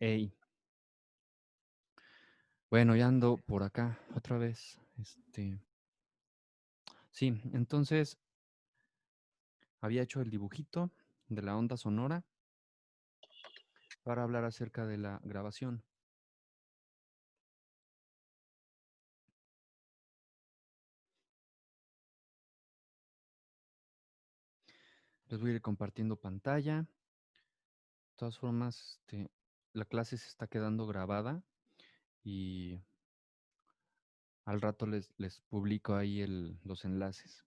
Ey, bueno, ya ando por acá otra vez. Sí, entonces había hecho el dibujito de la onda sonora para hablar acerca de la grabación. Les voy a ir compartiendo pantalla. De todas formas, la clase se está quedando grabada y al rato les publico ahí los enlaces.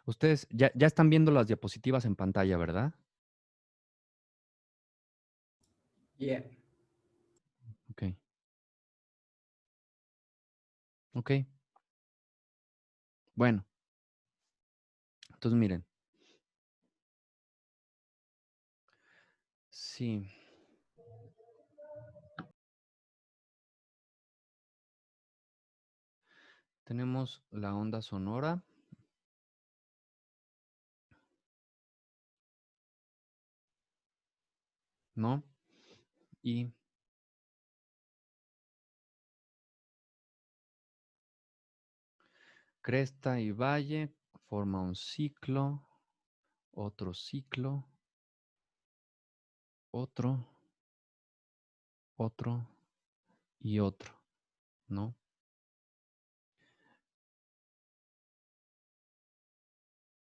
Ustedes ya están viendo las diapositivas en pantalla, ¿verdad? Yeah. Ok. Ok. Bueno, entonces miren. Sí. Tenemos la onda sonora. ¿No? Y cresta y valle forma un ciclo, otro ciclo, otro, otro y otro, ¿no?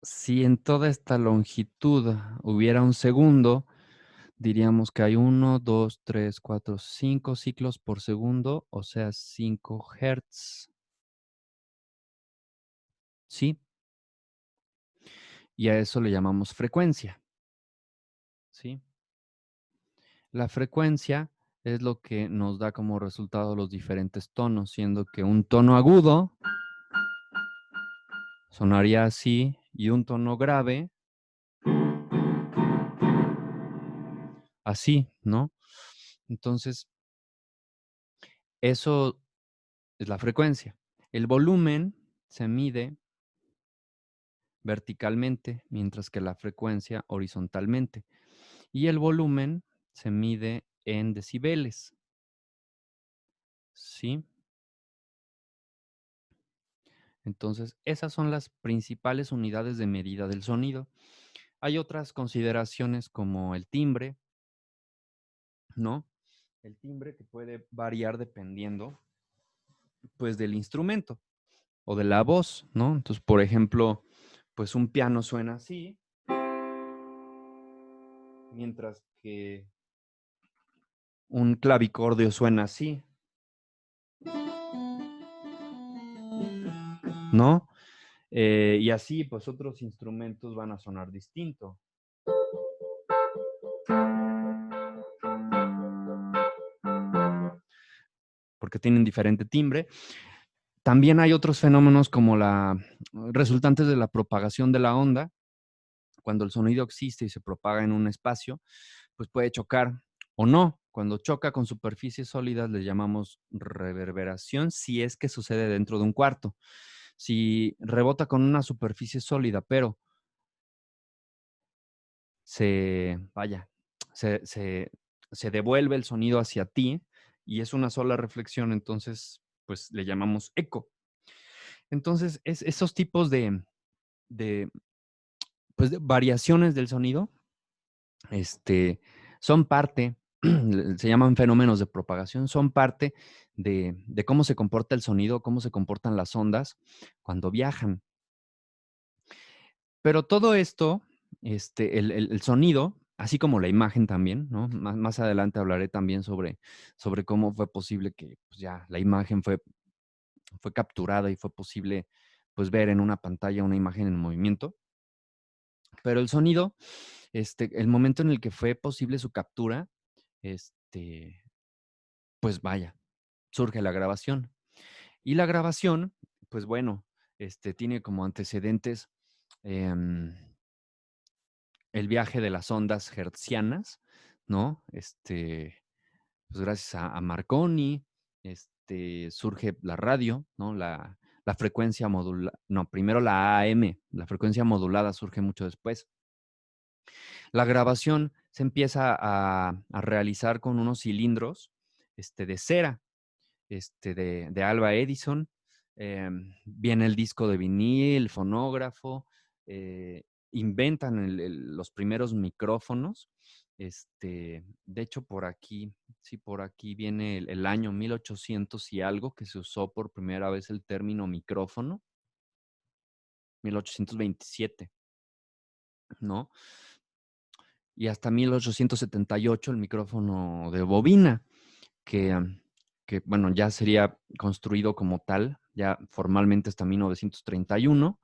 Si en toda esta longitud hubiera un segundo, diríamos que hay 1, 2, 3, 4, 5 ciclos por segundo, o sea, 5 hertz. ¿Sí? Y a eso le llamamos frecuencia. ¿Sí? La frecuencia es lo que nos da como resultado los diferentes tonos, siendo que un tono agudo sonaría así y un tono grave así, ¿no? Entonces, eso es la frecuencia. El volumen se mide verticalmente, mientras que la frecuencia horizontalmente. Y el volumen se mide en decibeles, ¿sí? Entonces, esas son las principales unidades de medida del sonido. Hay otras consideraciones como el timbre, ¿no? El timbre que puede variar dependiendo, pues, del instrumento o de la voz, ¿no? Entonces, por ejemplo, pues un piano suena así, mientras que un clavicordio suena así, ¿no? Y así, pues otros instrumentos van a sonar distinto. Porque tienen diferente timbre. También hay otros fenómenos como resultantes de la propagación de la onda. Cuando el sonido existe y se propaga en un espacio, pues puede chocar o no. Cuando choca con superficies sólidas le llamamos reverberación si es que sucede dentro de un cuarto. Si rebota con una superficie sólida, pero vaya, se, se, se devuelve el sonido hacia ti y es una sola reflexión, entonces pues le llamamos eco. Entonces, esos tipos de, pues, de variaciones del sonido son parte, se llaman fenómenos de propagación, son parte de cómo se comporta el sonido, cómo se comportan las ondas cuando viajan. Pero todo esto, el sonido, así como la imagen también, ¿no? Más adelante hablaré también sobre cómo fue posible que pues, ya la imagen fue capturada y fue posible pues ver en una pantalla una imagen en movimiento. Pero el sonido, el momento en el que fue posible su captura, este, pues vaya, surge la grabación. Y la grabación, pues bueno, tiene como antecedentes em, el viaje de las ondas hertzianas, ¿no? Pues gracias a Marconi, surge la radio, ¿no? la frecuencia modulada, no, primero la AM, la frecuencia modulada surge mucho después. La grabación se empieza a realizar con unos cilindros de cera, de Alva Edison. Viene el disco de vinil, el fonógrafo, inventan los primeros micrófonos. De hecho, por aquí, sí, por aquí viene el año 1800 y algo que se usó por primera vez el término micrófono, 1827, ¿no? Y hasta 1878 el micrófono de bobina, que bueno, ya sería construido como tal, ya formalmente hasta 1931.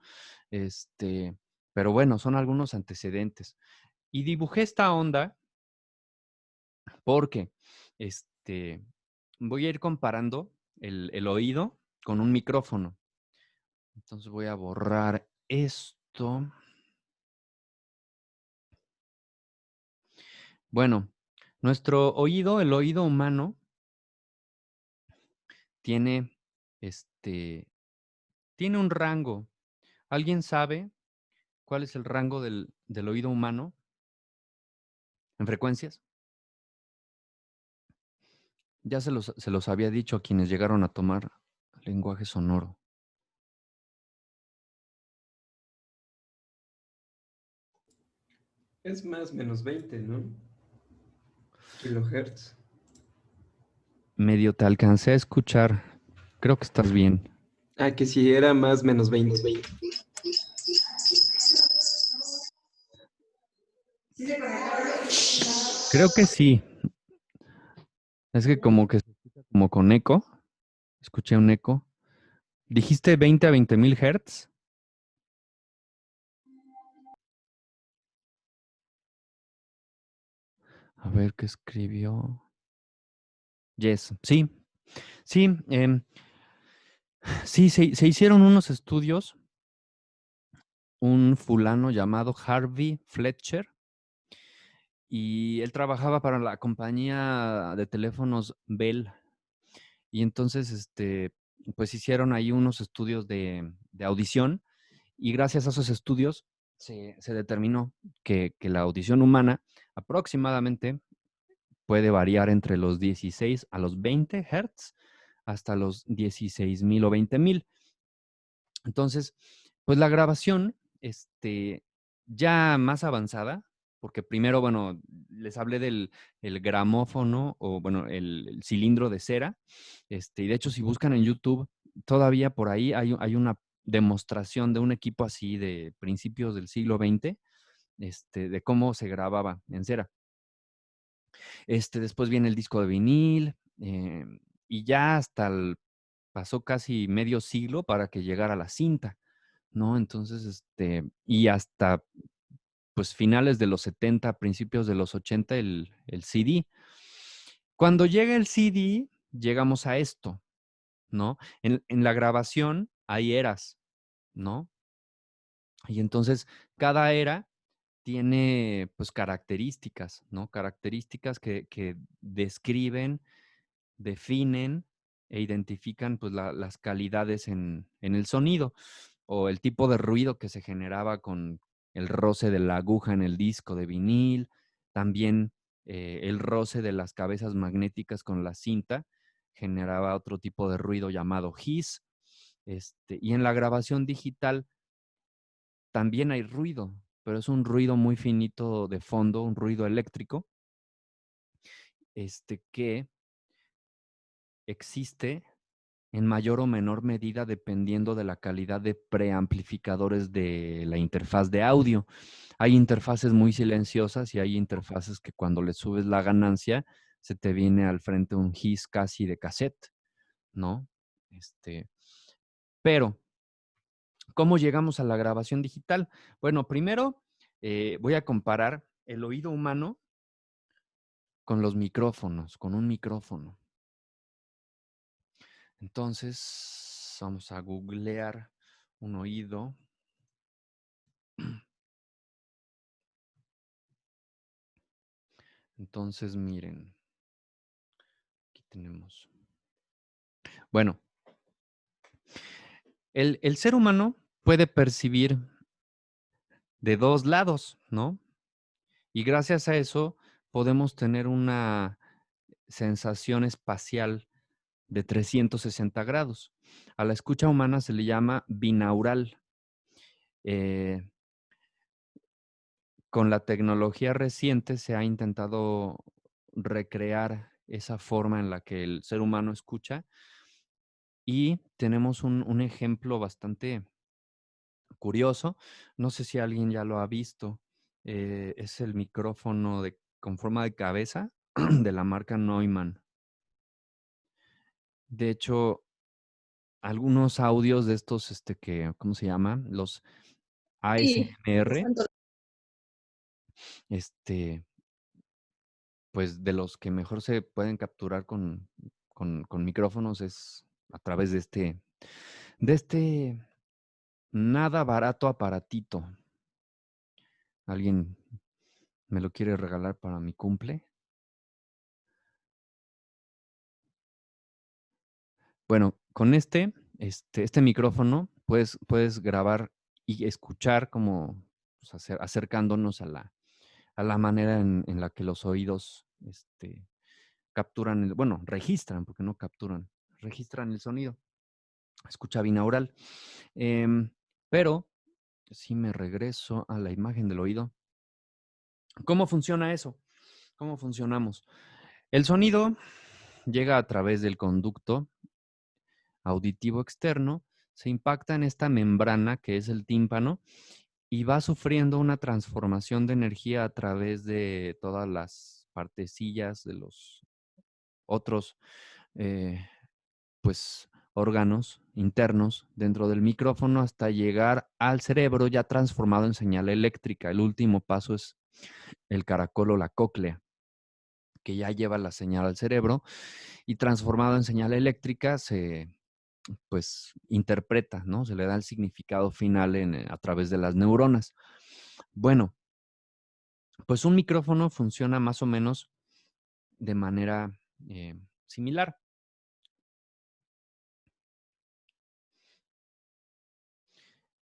Pero bueno, son algunos antecedentes. Y dibujé esta onda porque voy a ir comparando el oído con un micrófono. Entonces voy a borrar esto. Bueno, nuestro oído, el oído humano, tiene, tiene un rango. ¿Alguien sabe cuál es el rango del oído humano en frecuencias? Ya se los había dicho a quienes llegaron a tomar lenguaje sonoro. Es más menos 20, ¿no? Kilohertz. Medio te alcancé a escuchar. Creo que estás bien. Ah, que sí, era más menos 20. Creo que sí. Es que como que se escucha como con eco. Escuché un eco. ¿Dijiste 20 a 20,000 hertz? A ver qué escribió. Yes, sí, sí, sí, se hicieron unos estudios. Un fulano llamado Harvey Fletcher, y él trabajaba para la compañía de teléfonos Bell. Y entonces, pues hicieron ahí unos estudios de audición, y gracias a esos estudios se determinó que la audición humana aproximadamente puede variar entre los 16 a los 20 Hz hasta los 16,000 o 20,000. Entonces, pues la grabación, ya más avanzada, porque primero, bueno, les hablé del el gramófono o, bueno, el cilindro de cera. Y de hecho, si buscan en YouTube, todavía por ahí hay una demostración de un equipo así de principios del siglo XX, de cómo se grababa en cera. Después viene el disco de vinil, y ya pasó casi medio siglo para que llegara la cinta, ¿no? Entonces, y hasta pues finales de los 70, principios de los 80, el CD. Cuando llega el CD, llegamos a esto, ¿no? En la grabación hay eras, ¿no? Y entonces cada era tiene pues características, ¿no? Características que describen, definen e identifican pues las calidades en el sonido, o el tipo de ruido que se generaba con el roce de la aguja en el disco de vinil. También el roce de las cabezas magnéticas con la cinta generaba otro tipo de ruido llamado hiss. Y en la grabación digital también hay ruido, pero es un ruido muy finito de fondo, un ruido eléctrico, que existe en mayor o menor medida dependiendo de la calidad de preamplificadores de la interfaz de audio. Hay interfaces muy silenciosas y hay interfaces que cuando le subes la ganancia se te viene al frente un hiss casi de cassette, ¿no? Pero, ¿cómo llegamos a la grabación digital? Bueno, primero voy a comparar el oído humano con los micrófonos, con un micrófono. Entonces, vamos a googlear un oído. Entonces, miren, aquí tenemos. Bueno, El ser humano puede percibir de dos lados, ¿no? Y gracias a eso podemos tener una sensación espacial de 360 grados. A la escucha humana se le llama binaural. Eh, con la tecnología reciente se ha intentado recrear esa forma en la que el ser humano escucha y tenemos un ejemplo bastante curioso. No sé si alguien ya lo ha visto. Es el micrófono con forma de cabeza de la marca Neumann. De hecho, algunos audios de estos, ¿cómo se llama? Los Sí, ASMR, están todos. este, pues de los que mejor se pueden capturar con micrófonos es a través de este nada barato aparatito. ¿Alguien me lo quiere regalar para mi cumple? Bueno, con este micrófono puedes grabar y escuchar como pues, acercándonos a la manera en la que los oídos capturan, bueno, registran, porque no capturan, registran el sonido. Escucha binaural. Em, pero si me regreso a la imagen del oído, ¿cómo funciona eso? ¿Cómo funcionamos? El sonido llega a través del conducto auditivo externo, se impacta en esta membrana que es el tímpano y va sufriendo una transformación de energía a través de todas las partecillas de los otros eh, pues órganos internos dentro del micrófono hasta llegar al cerebro ya transformado en señal eléctrica. El último paso es el caracol o la cóclea, que ya lleva la señal al cerebro y transformado en señal eléctrica se pues interpreta, ¿no? Se le da el significado final a través de las neuronas. Bueno, pues un micrófono funciona más o menos de manera similar.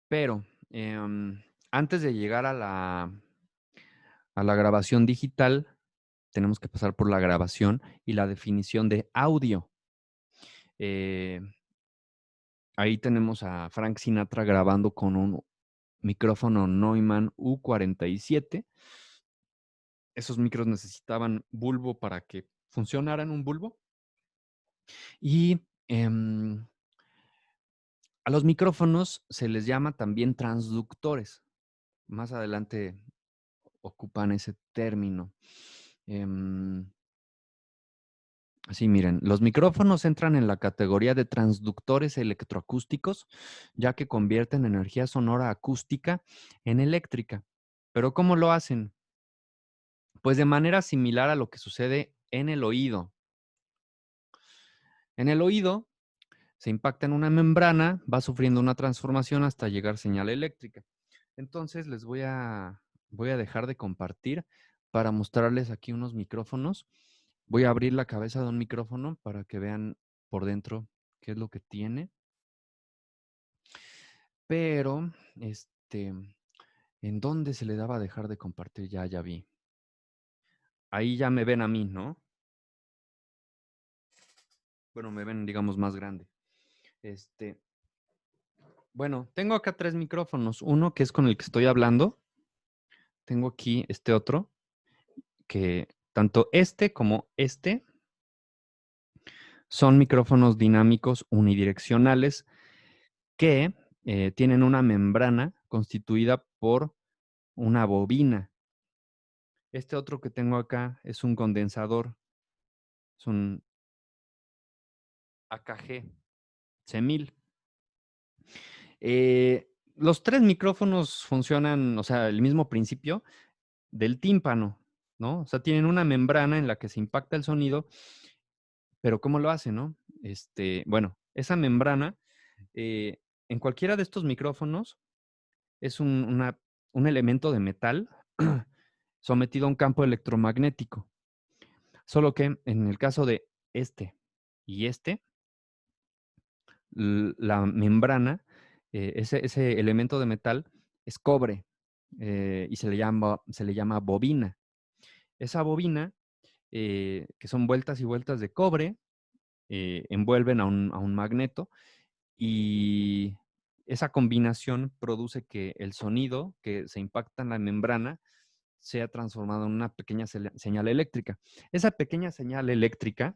Pero antes de llegar a la grabación digital, tenemos que pasar por la grabación y la definición de audio. Eh, ahí tenemos a Frank Sinatra grabando con un micrófono Neumann U47. Esos micros necesitaban bulbo para que funcionaran un bulbo. Y a los micrófonos se les llama también transductores. Más adelante ocupan ese término. Sí, miren, los micrófonos entran en la categoría de transductores electroacústicos, ya que convierten energía sonora acústica en eléctrica. ¿Pero cómo lo hacen? Pues de manera similar a lo que sucede en el oído. En el oído se impacta en una membrana, va sufriendo una transformación hasta llegar señal eléctrica. Entonces voy a dejar de compartir para mostrarles aquí unos micrófonos. Voy a abrir la cabeza de un micrófono para que vean por dentro qué es lo que tiene. Pero, ¿en dónde se le daba a dejar de compartir? Ya vi. Ahí ya me ven a mí, ¿no? Bueno, me ven, digamos, más grande. Bueno, tengo acá 3 micrófonos. Uno que es con el que estoy hablando. Tengo aquí este otro, que tanto este como este son micrófonos dinámicos unidireccionales que tienen una membrana constituida por una bobina. Este otro que tengo acá es un condensador, es un AKG C1000. Los 3 micrófonos funcionan, o sea, el mismo principio del tímpano, ¿no? O sea, tienen una membrana en la que se impacta el sonido, pero ¿cómo lo hace, no? Bueno, esa membrana, en cualquiera de estos micrófonos, es un elemento de metal sometido a un campo electromagnético. Solo que en el caso de este y la membrana ese elemento de metal es cobre y se le llama bobina. Esa bobina, que son vueltas y vueltas de cobre, envuelven a un magneto y esa combinación produce que el sonido que se impacta en la membrana sea transformado en una pequeña señal eléctrica. Esa pequeña señal eléctrica,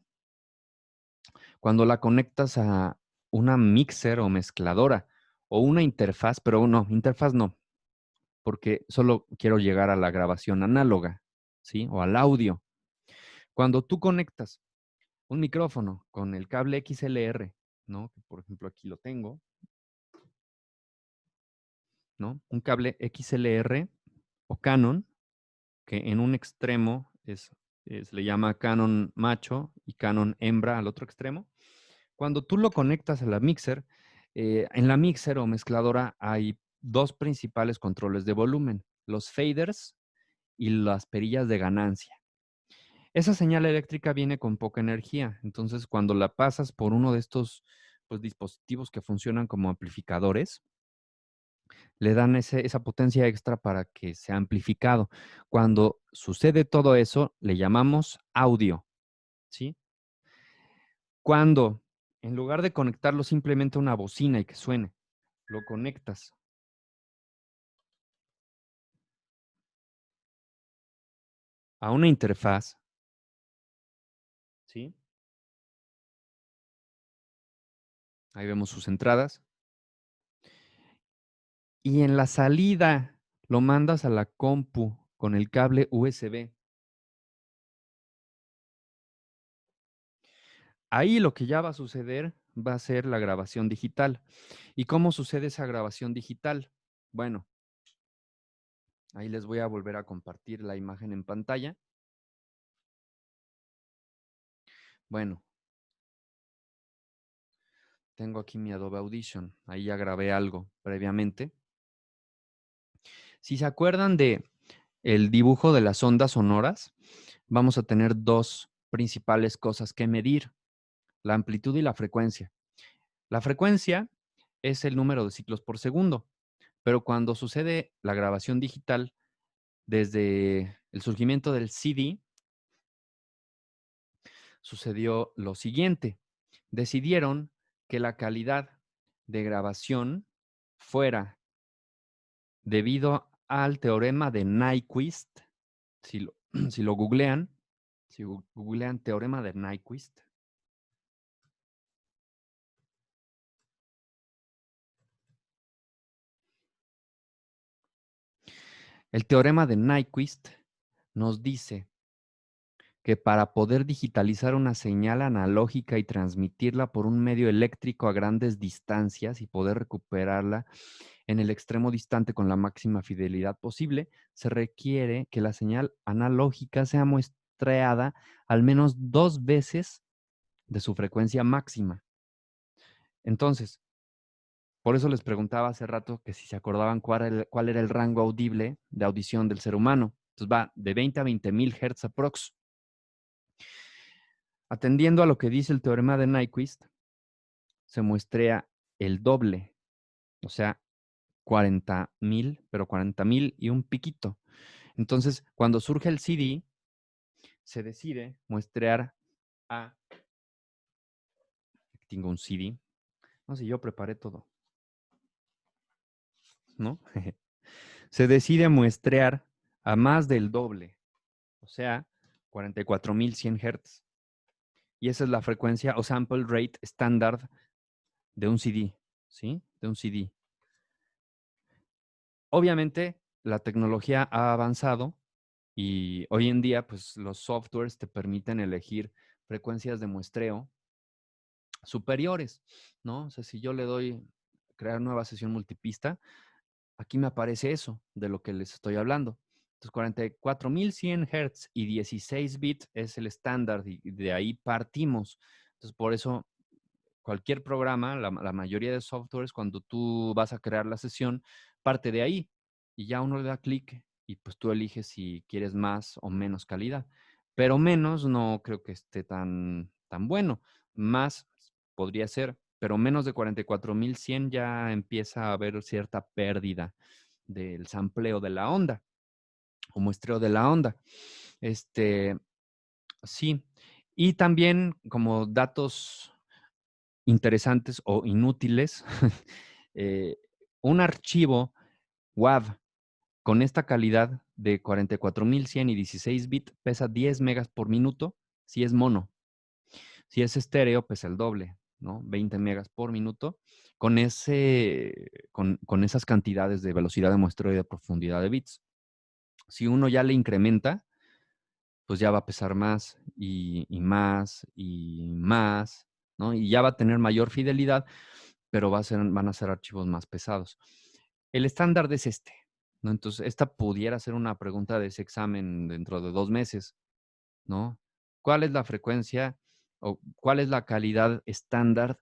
cuando la conectas a una mixer o mezcladora o una interfaz, pero no, interfaz no, porque solo quiero llegar a la grabación análoga, ¿sí? O al audio. Cuando tú conectas un micrófono con el cable XLR, ¿no? Por ejemplo, aquí lo tengo, ¿no? Un cable XLR o Canon, que en un extremo se le llama Canon macho y Canon hembra al otro extremo. Cuando tú lo conectas a la mixer, en la mixer o mezcladora hay dos principales controles de volumen, los faders y las perillas de ganancia. Esa señal eléctrica viene con poca energía, entonces cuando la pasas por uno de estos pues, dispositivos que funcionan como amplificadores, le dan esa potencia extra para que sea amplificado. Cuando sucede todo eso, le llamamos audio, ¿sí? Cuando, en lugar de conectarlo simplemente a una bocina y que suene, lo conectas a una interfaz, ¿sí? Ahí vemos sus entradas. Y en la salida lo mandas a la compu con el cable USB. Ahí lo que ya va a suceder va a ser la grabación digital. ¿Y cómo sucede esa grabación digital? Bueno, ahí les voy a volver a compartir la imagen en pantalla. Bueno, tengo aquí mi Adobe Audition. Ahí ya grabé algo previamente. Si se acuerdan de el dibujo de las ondas sonoras, vamos a tener dos principales cosas que medir, la amplitud y la frecuencia. La frecuencia es el número de ciclos por segundo, pero cuando sucede la grabación digital, desde el surgimiento del CD, sucedió lo siguiente. Decidieron que la calidad de grabación fuera debido al teorema de Nyquist. Si lo, si lo googlean, si googlean teorema de Nyquist, el teorema de Nyquist nos dice que para poder digitalizar una señal analógica y transmitirla por un medio eléctrico a grandes distancias y poder recuperarla en el extremo distante con la máxima fidelidad posible, se requiere que la señal analógica sea muestreada al menos 2 veces de su frecuencia máxima. Entonces, por eso les preguntaba hace rato que si se acordaban cuál era el rango audible de audición del ser humano. Entonces va de 20 a 20,000 Hz aprox. Atendiendo a lo que dice el teorema de Nyquist, se muestrea el doble, o sea, 40,000, pero 40,000 y un piquito. Entonces, cuando surge el CD, se decide muestrear a... Tengo un CD. No sé, yo preparé todo, ¿no? Se decide muestrear a más del doble, o sea, 44,100 Hz. Y esa es la frecuencia o sample rate estándar de un CD, ¿sí? De un CD. Obviamente, la tecnología ha avanzado y hoy en día, pues los softwares te permiten elegir frecuencias de muestreo superiores, ¿no? O sea, si yo le doy crear nueva sesión multipista, aquí me aparece eso de lo que les estoy hablando. Entonces, 44,100 Hz y 16 bits es el estándar y de ahí partimos. Entonces, por eso cualquier programa, la mayoría de softwares, cuando tú vas a crear la sesión, parte de ahí y ya uno le da clic y pues tú eliges si quieres más o menos calidad. Pero menos no creo que esté tan bueno. Más podría ser pero menos de 44,100 ya empieza a haber cierta pérdida del sampleo de la onda o muestreo de la onda. Sí. Y también como datos interesantes o inútiles, eh, un archivo WAV con esta calidad de 44,100 y 16 bits pesa 10 megas por minuto si es mono. Si es estéreo, pesa el doble, ¿no? 20 megas por minuto con esas cantidades de velocidad de muestreo y de profundidad de bits. Si uno ya le incrementa, pues ya va a pesar más y más y más, ¿no? Y ya va a tener mayor fidelidad, pero van a ser archivos más pesados. El estándar es este, ¿no? Entonces, esta pudiera ser una pregunta de ese examen dentro de 2 meses, ¿no? ¿Cuál es la frecuencia o cuál es la calidad estándar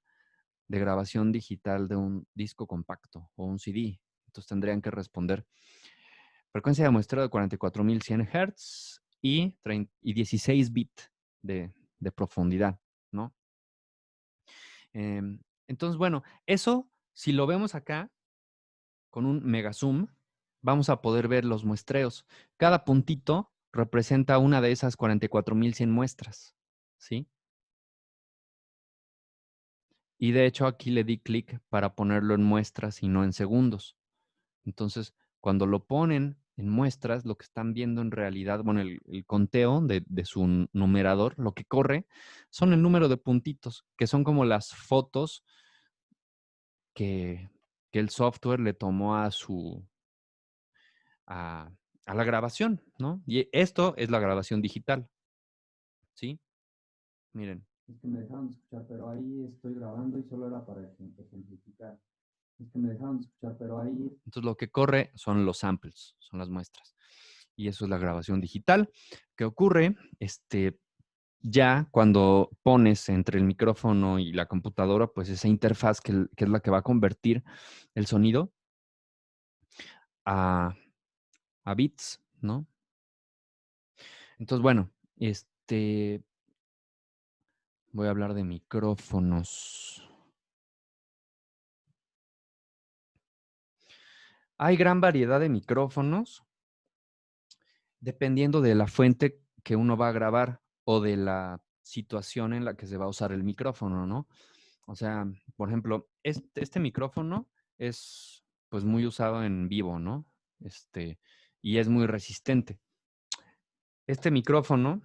de grabación digital de un disco compacto o un CD? Entonces tendrían que responder frecuencia de muestreo de 44,100 Hz y 16 bits de profundidad, ¿no? Entonces, bueno, eso, si lo vemos acá con un mega zoom, vamos a poder ver los muestreos. Cada puntito representa una de esas 44,100 muestras, ¿sí? Y de hecho aquí le di clic para ponerlo en muestras y no en segundos. Entonces, cuando lo ponen en muestras, lo que están viendo en realidad, bueno, el conteo de su numerador, lo que corre, son el número de puntitos, que son como las fotos que, que el software le tomó a, a la grabación, ¿no? Y esto es la grabación digital, ¿sí? Miren. Es que me dejaron de escuchar, pero ahí estoy grabando y solo era para ejemplificar. Es que me dejaron de escuchar, pero ahí. Entonces lo que corre son los samples, son las muestras. Y eso es la grabación digital. ¿Qué ocurre? Ya cuando pones entre el micrófono y la computadora, pues esa interfaz que es la que va a convertir el sonido a, a bits, ¿no? Entonces, bueno, voy a hablar de micrófonos. Hay gran variedad de micrófonos dependiendo de la fuente que uno va a grabar o de la situación en la que se va a usar el micrófono, ¿no? O sea, por ejemplo, este micrófono es pues muy usado en vivo, ¿no? Y es muy resistente. Este micrófono,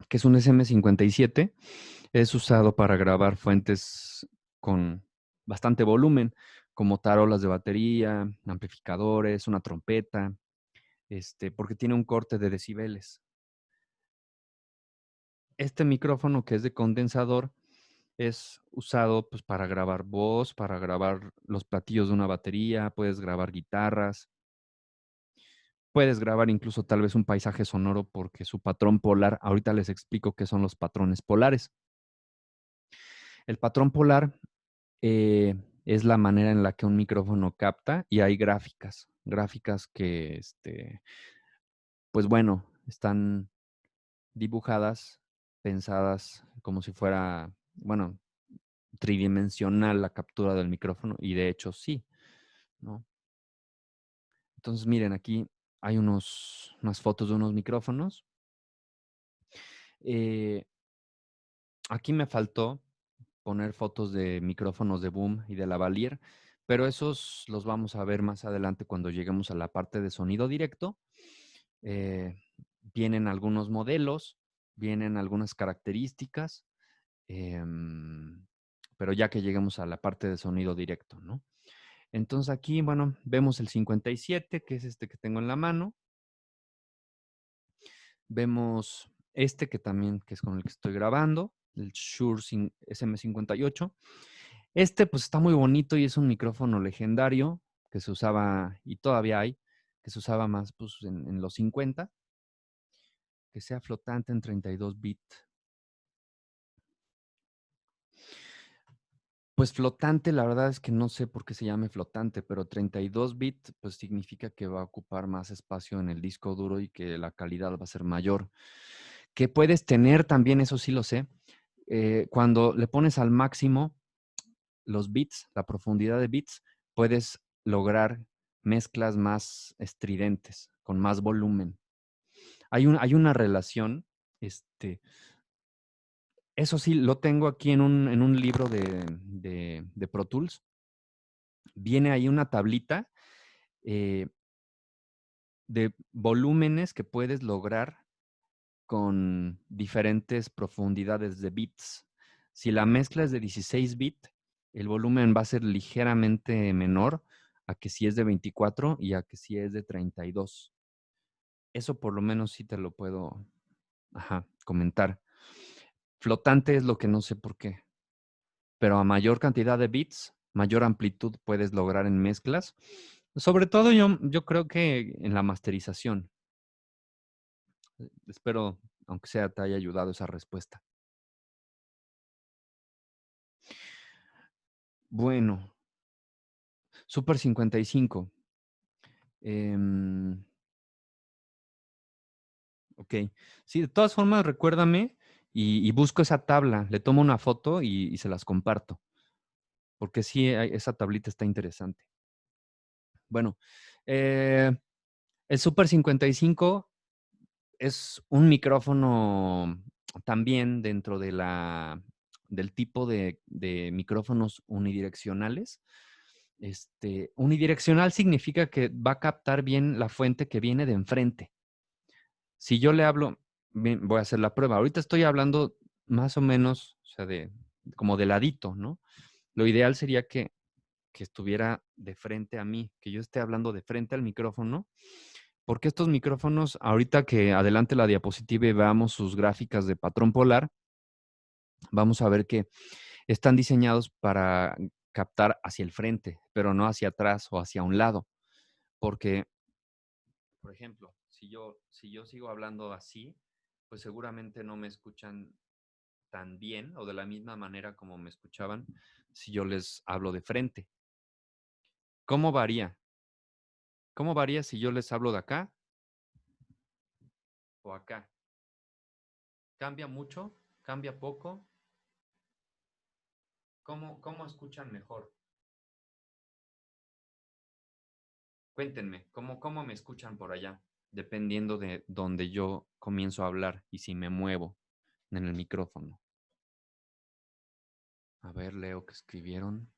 que es un SM57, es usado para grabar fuentes con bastante volumen, como tarolas de batería, amplificadores, una trompeta, porque tiene un corte de decibeles. Este micrófono que es de condensador es usado pues, para grabar voz, para grabar los platillos de una batería, puedes grabar guitarras, puedes grabar incluso tal vez un paisaje sonoro porque su patrón polar, ahorita les explico qué son los patrones polares. El patrón polar es la manera en la que un micrófono capta y hay gráficas que, pues bueno, están dibujadas, pensadas como si fuera, bueno, tridimensional la captura del micrófono y de hecho sí, ¿no? Entonces miren, aquí hay unas fotos de unos micrófonos. Aquí me faltó poner fotos de micrófonos de boom y de lavalier, pero esos los vamos a ver más adelante cuando lleguemos a la parte de sonido directo. Eh, Vienen algunos modelos, vienen algunas características, pero ya que lleguemos a la parte de sonido directo, ¿no? Entonces aquí, bueno, vemos el 57, que es este que tengo en la mano. Vemos este que también, que es con el que estoy grabando, el Shure SM58. Pues está muy bonito y es un micrófono legendario que se usaba, y todavía hay, que se usaba más pues, en los 50, que sea flotante en 32 bits. Pues flotante, la verdad es que no sé por qué se llame flotante, pero 32 bits pues significa que va a ocupar más espacio en el disco duro y que la calidad va a ser mayor. Que puedes tener también, eso sí lo sé, cuando le pones al máximo los bits, la profundidad de bits, puedes lograr mezclas más estridentes, con más volumen. Hay una relación, eso sí, lo tengo aquí en un libro de Pro Tools. Viene ahí una tablita eh, de volúmenes que puedes lograr con diferentes profundidades de bits. Si la mezcla es de 16 bits, el volumen va a ser ligeramente menor a que si es de 24 y a que si es de 32. Eso por lo menos sí te lo puedo comentar. Flotante es lo que no sé por qué, pero a mayor cantidad de bits, mayor amplitud puedes lograr en mezclas. Sobre todo yo creo que en la masterización. Espero, aunque sea, te haya ayudado esa respuesta. Bueno, Super 55. Ok. Sí, de todas formas, recuérdame y busco esa tabla. Le tomo una foto y se las comparto. Porque sí, esa tablita está interesante. Bueno, el Super 55 es un micrófono también dentro del tipo de micrófonos unidireccionales. Unidireccional significa que va a captar bien la fuente que viene de enfrente. Si yo le hablo, voy a hacer la prueba. Ahorita estoy hablando más o menos, o sea, como de ladito, ¿no? Lo ideal sería que estuviera de frente a mí, que yo esté hablando de frente al micrófono, porque estos micrófonos, ahorita que adelante la diapositiva y veamos sus gráficas de patrón polar, vamos a ver que están diseñados para captar hacia el frente, pero no hacia atrás o hacia un lado, porque, por ejemplo, si yo sigo hablando así, pues seguramente no me escuchan tan bien o de la misma manera como me escuchaban si yo les hablo de frente. ¿Cómo varía? ¿Cómo varía si yo les hablo de acá o acá? ¿Cambia mucho? ¿Cambia poco? ¿Cómo escuchan mejor? Cuéntenme, ¿cómo me escuchan por allá? Dependiendo de donde yo comienzo a hablar y si me muevo en el micrófono. A ver, leo que escribieron.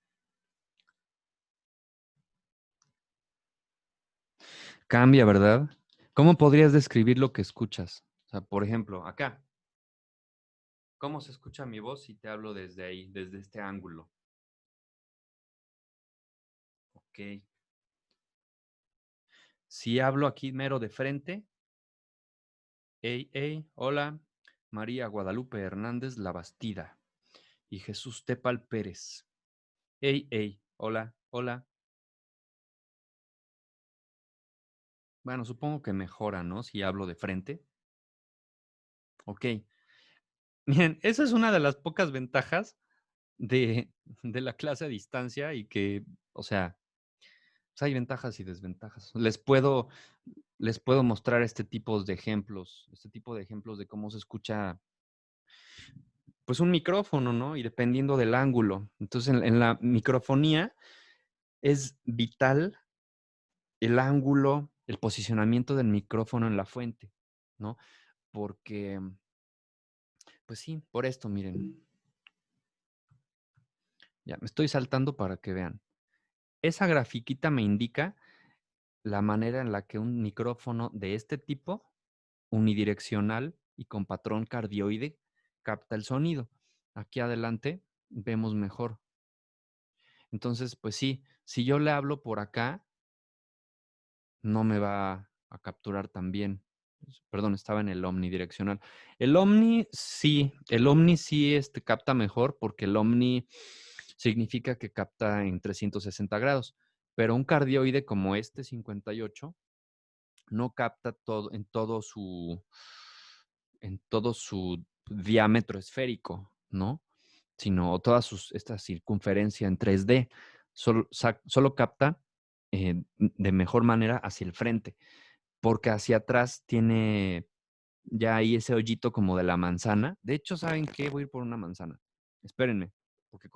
Cambia, ¿verdad? ¿Cómo podrías describir lo que escuchas? O sea, por ejemplo, acá. ¿Cómo se escucha mi voz si te hablo desde ahí, desde este ángulo? Ok. Si hablo aquí mero de frente, hey, hey, hola, María Guadalupe Hernández La Bastida y Jesús Tepal Pérez. Hey, hey, hola, hola. Bueno, supongo que mejora, ¿no? Si hablo de frente. Ok. Miren, esa es una de las pocas ventajas de la clase a distancia y que, o sea, pues hay ventajas y desventajas. Les puedo mostrar este tipo de ejemplos de cómo se escucha, pues un micrófono, ¿no? Y dependiendo del ángulo. Entonces, en la microfonía es vital el ángulo, el posicionamiento del micrófono en la fuente, ¿no? Porque, pues sí, por esto, miren, ya me estoy saltando para que vean. Esa grafiquita me indica la manera en la que un micrófono de este tipo, unidireccional y con patrón cardioide, capta el sonido. Aquí adelante vemos mejor. Entonces, pues sí, si yo le hablo por acá, no me va a capturar tan bien. Perdón, estaba en el omnidireccional. El omni sí capta mejor porque el omni significa que capta en 360 grados, pero un cardioide como este 58 no capta todo en todo su diámetro esférico, ¿no? Sino toda esta circunferencia en 3D. Solo capta de mejor manera hacia el frente, porque hacia atrás tiene ya ahí ese hoyito como de la manzana. De hecho, ¿saben qué? Voy a ir por una manzana. Espérenme, porque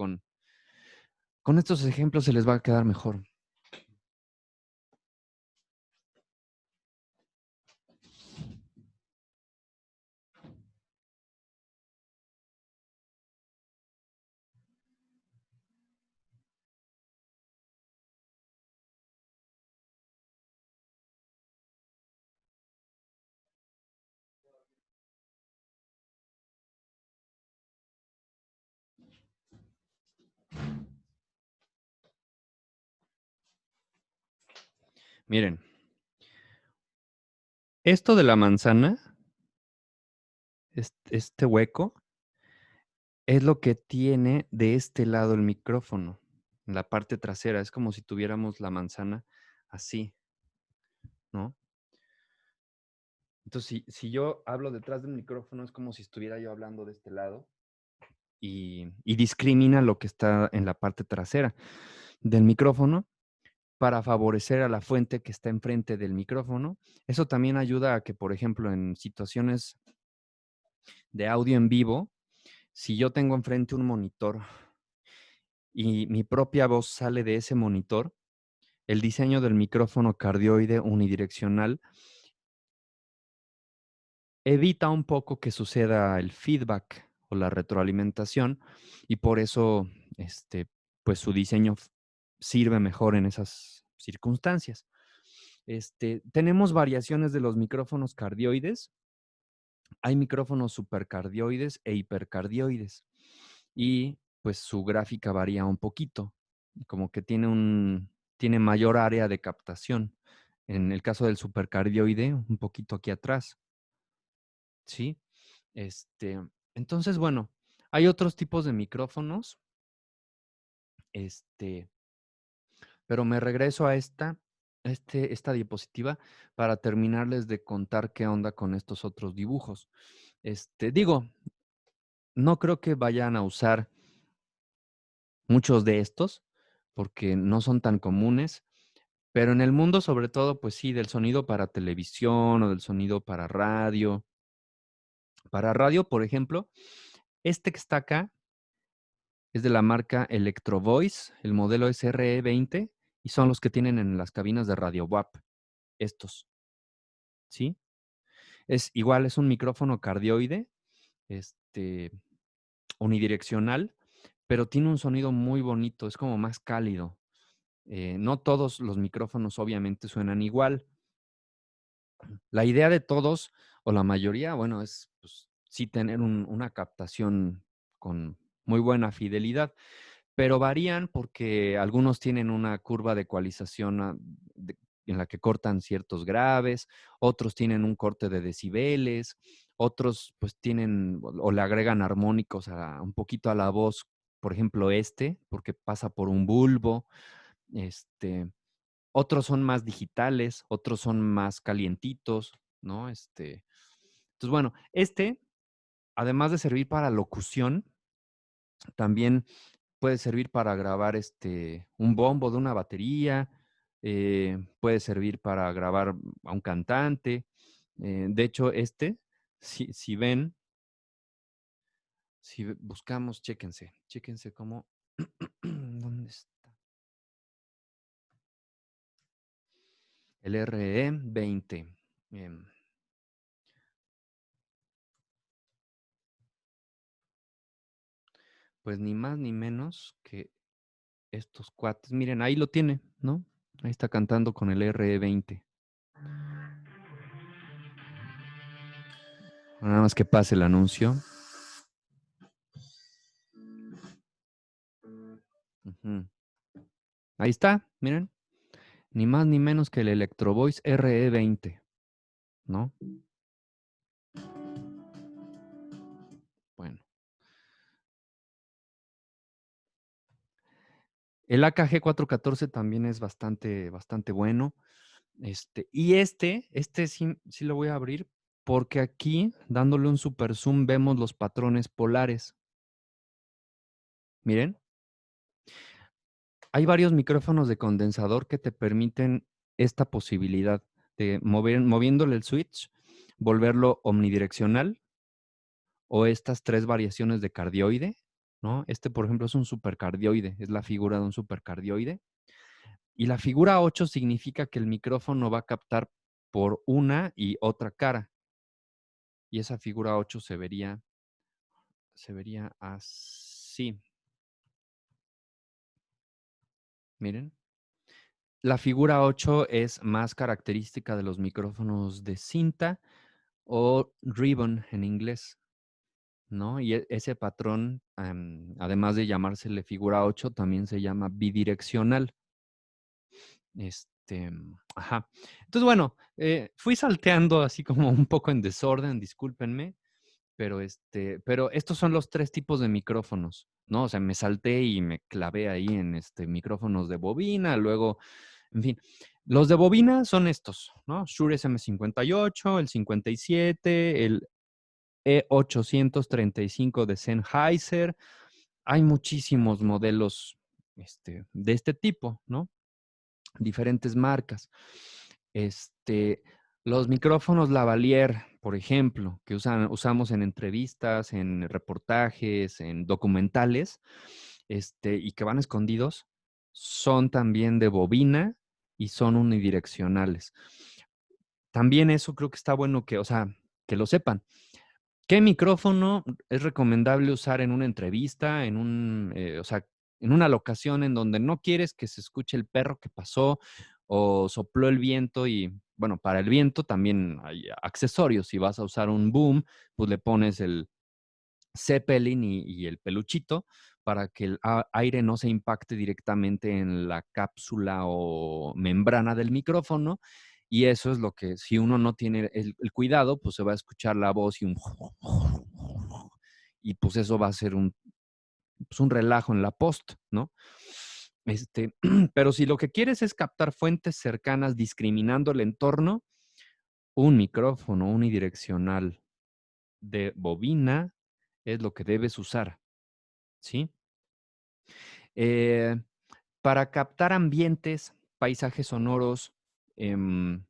Con estos ejemplos se les va a quedar mejor. Miren, esto de la manzana, este hueco, es lo que tiene de este lado el micrófono, en la parte trasera. Es como si tuviéramos la manzana así, ¿no? Entonces, si yo hablo detrás del micrófono, es como si estuviera yo hablando de este lado y discrimina lo que está en la parte trasera del micrófono para favorecer a la fuente que está enfrente del micrófono. Eso también ayuda a que, por ejemplo, en situaciones de audio en vivo, si yo tengo enfrente un monitor y mi propia voz sale de ese monitor, el diseño del micrófono cardioide unidireccional evita un poco que suceda el feedback o la retroalimentación y por eso, pues su diseño sirve mejor en esas circunstancias. Tenemos variaciones de los micrófonos cardioides. Hay micrófonos supercardioides e hipercardioides y pues su gráfica varía un poquito, como que tiene mayor área de captación. En el caso del supercardioide, un poquito aquí atrás, ¿sí? Este, entonces, bueno, hay otros tipos de micrófonos, este, pero me regreso a esta diapositiva para terminarles de contar qué onda con estos otros dibujos. Digo, no creo que vayan a usar muchos de estos porque no son tan comunes, pero en el mundo sobre todo, pues sí, del sonido para televisión o del sonido para radio. Para radio, por ejemplo, este que está acá es de la marca Electro Voice, el modelo es RE20 y son los que tienen en las cabinas de Radio WAP, estos, ¿sí? Es igual, es un micrófono cardioide, este, unidireccional, pero tiene un sonido muy bonito, es como más cálido. No todos los micrófonos obviamente suenan igual. La idea de todos, o la mayoría, bueno, es pues, sí tener una captación con muy buena fidelidad, pero varían porque algunos tienen una curva de ecualización en la que cortan ciertos graves, otros tienen un corte de decibeles, otros pues tienen o le agregan armónicos un poquito a la voz, por ejemplo porque pasa por un bulbo, otros son más digitales, otros son más calientitos, ¿no? Entonces, bueno, además de servir para locución, también puede servir para grabar un bombo de una batería, puede servir para grabar a un cantante. De hecho, si ven, si buscamos, chéquense cómo, ¿dónde está? El RE20. Pues ni más ni menos que estos cuates. Miren, ahí lo tiene, ¿no? Ahí está cantando con el RE20. Nada más que pase el anuncio. Ujú. Ahí está, miren. Ni más ni menos que el Electro Voice RE20, ¿no? Bueno. El AKG 414 también es bastante bueno. Y sí lo voy a abrir porque aquí, dándole un super zoom, vemos los patrones polares. Miren, hay varios micrófonos de condensador que te permiten esta posibilidad de moviéndole el switch, volverlo omnidireccional o estas tres variaciones de cardioide. ¿no? Este, por ejemplo, es un supercardioide, es la figura de un supercardioide. Y la figura 8 significa que el micrófono va a captar por una y otra cara. Y esa figura 8 se vería así. Miren. La figura 8 es más característica de los micrófonos de cinta o ribbon en inglés, ¿no? Y ese patrón, además de llamársele figura 8, también se llama bidireccional. Ajá. Entonces, bueno, fui salteando así como un poco en desorden, discúlpenme, pero estos son los tres tipos de micrófonos, ¿no? O sea, me salté y me clavé ahí en micrófonos de bobina, luego, en fin. Los de bobina son estos, ¿no? Shure SM58, el 57, el E835 de Sennheiser. Hay muchísimos modelos de este tipo, ¿no? Diferentes marcas. Este, los micrófonos lavalier, por ejemplo, que usamos en entrevistas, en reportajes, en documentales, y que van escondidos, son también de bobina y son unidireccionales. También eso creo que está bueno que, o sea, que lo sepan. ¿Qué micrófono es recomendable usar en una entrevista, o sea, en una locación en donde no quieres que se escuche el perro que pasó o sopló el viento? Y bueno, para el viento también hay accesorios. Si vas a usar un boom, pues le pones el Zeppelin y el peluchito para que el aire no se impacte directamente en la cápsula o membrana del micrófono. Y eso es lo que, si uno no tiene el cuidado, pues se va a escuchar la voz y un... Y pues eso va a ser un relajo en la post, ¿no? Pero si lo que quieres es captar fuentes cercanas discriminando el entorno, un micrófono unidireccional de bobina es lo que debes usar, ¿sí? Eh, para captar ambientes, paisajes sonoros, em,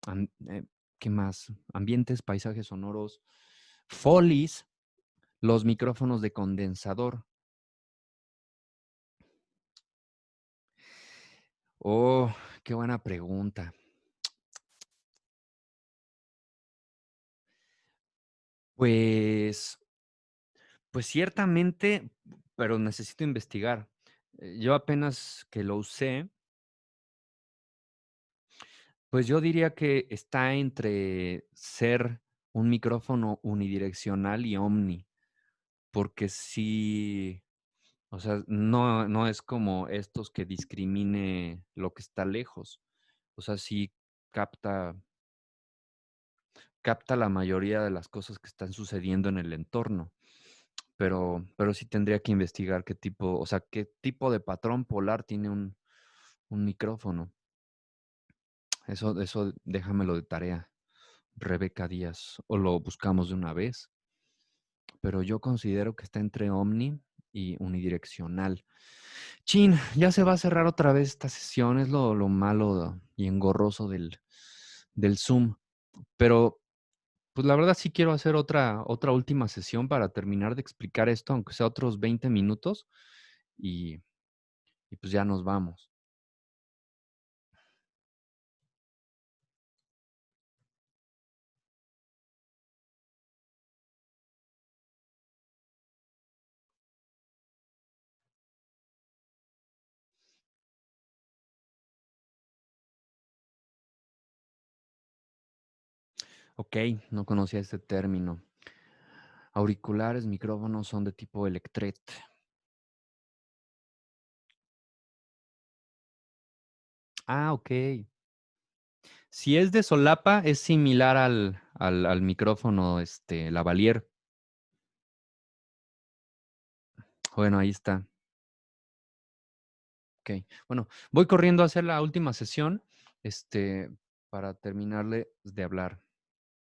am- eh, ¿qué más? Ambientes, paisajes sonoros, folies, los micrófonos de condensador. Oh, qué buena pregunta. Pues, pues ciertamente, pero necesito investigar. Yo apenas que lo usé, pues yo diría que está entre ser un micrófono unidireccional y omni, porque sí, o sea, no es como estos que discrimine lo que está lejos. O sea, sí capta, capta la mayoría de las cosas que están sucediendo en el entorno. Pero sí tendría que investigar qué tipo, o sea, qué tipo de patrón polar tiene un micrófono. Eso déjamelo de tarea, Rebeca Díaz, o lo buscamos de una vez. Pero yo considero que está entre omni y unidireccional. Chin, ya se va a cerrar otra vez esta sesión, es lo malo y engorroso del Zoom. Pero, pues la verdad sí quiero hacer otra última sesión para terminar de explicar esto, aunque sea otros 20 minutos, y, y pues ya nos vamos. Ok, no conocía este término. Auriculares, micrófonos son de tipo Electret. Ah, ok. Si es de solapa, es similar al micrófono, lavalier. Bueno, ahí está. Ok. Bueno, voy corriendo a hacer la última sesión, para terminarle de hablar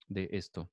de esto.